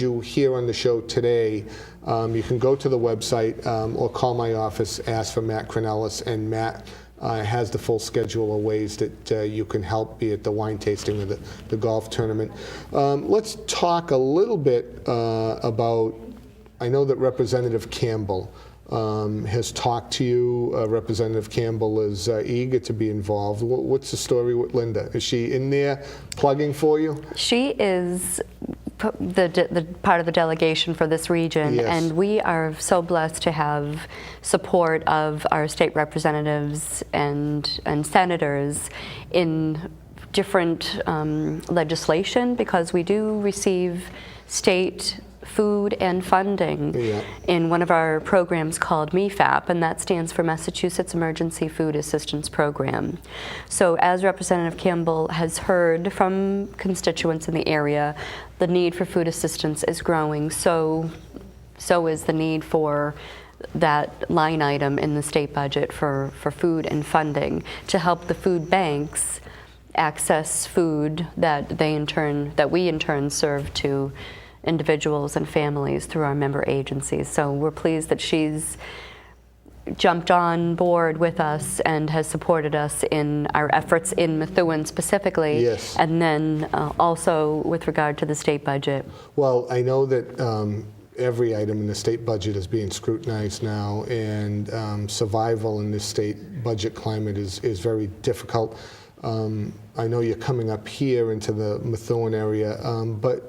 you hear on the show today, you can go to the website or call my office, ask for Matt Cronellis, and Matt has the full schedule of ways that you can help, be it the wine tasting or the golf tournament. Let's talk a little bit about, I know that Representative Campbell has talked to you. Representative Campbell is eager to be involved. What's the story with Linda? Is she in there plugging for you? She is the part of the delegation for this region, yes. And we are so blessed to have support of our state representatives and senators in different legislation, because we do receive state food and funding in one of our programs called MEFAP, and that stands for Massachusetts Emergency Food Assistance Program. So as Representative Campbell has heard from constituents in the area, the need for food assistance is growing. So is the need for that line item in the state budget for food and funding to help the food banks access food that we in turn serve to individuals and families through our member agencies. So we're pleased that she's jumped on board with us and has supported us in our efforts in Methuen specifically, yes. And then also with regard to the state budget. Well, I know that every item in the state budget is being scrutinized now, and survival in this state budget climate is very difficult. I know you're coming up here into the Methuen area, but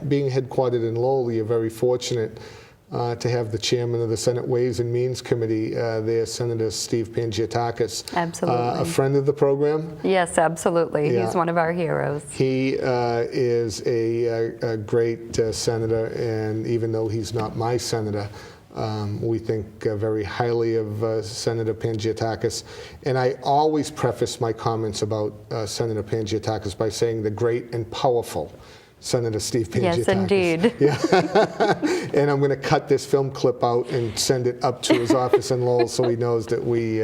being headquartered in Lowell, you're very fortunate to have the chairman of the Senate Ways and Means Committee there, Senator Steve Pangiotakis. Absolutely. A friend of the program? Yes, absolutely. Yeah. He's one of our heroes. He is a great senator, and even though he's not my senator, we think very highly of Senator Pangiotakis. And I always preface my comments about Senator Pangiotakis by saying the great and powerful Senator Steve Pangiotakis. Yes, indeed. Yeah. And I'm going to cut this film clip out and send it up to his office in Lowell so he knows that we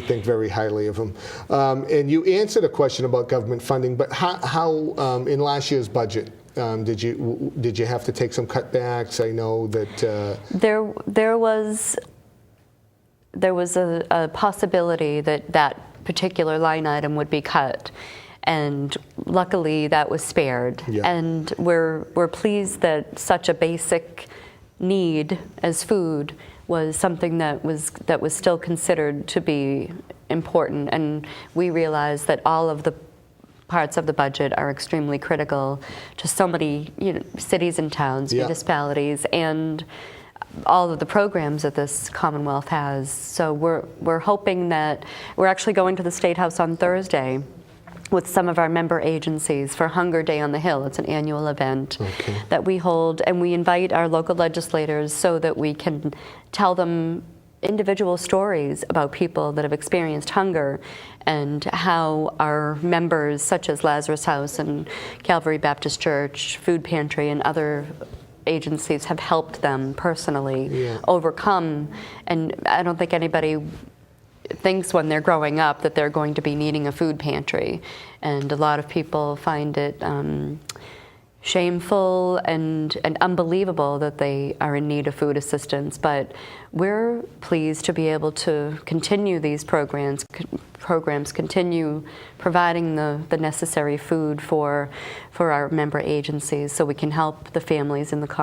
think very highly of him. And you answered a question about government funding, but how in last year's budget, did you have to take some cutbacks? I know that there was a possibility that particular line item would be cut. And luckily that was spared. Yeah. And we're pleased that such a basic need as food was something that was still considered to be important. And we realize that all of the parts of the budget are extremely critical to so many cities and towns, municipalities, and all of the programs that this Commonwealth has. So we're hoping that we're actually going to the State House on Thursday with some of our member agencies for Hunger Day on the Hill. It's an annual event that we hold, and we invite our local legislators so that we can tell them individual stories about people that have experienced hunger and how our members, such as Lazarus House and Calvary Baptist Church, Food Pantry, and other agencies have helped them personally overcome. And I don't think anybody thinks when they're growing up that they're going to be needing a food pantry, and a lot of people find it shameful and unbelievable that they are in need of food assistance. But we're pleased to be able to continue these programs, continue providing the necessary food for our member agencies so we can help the families in the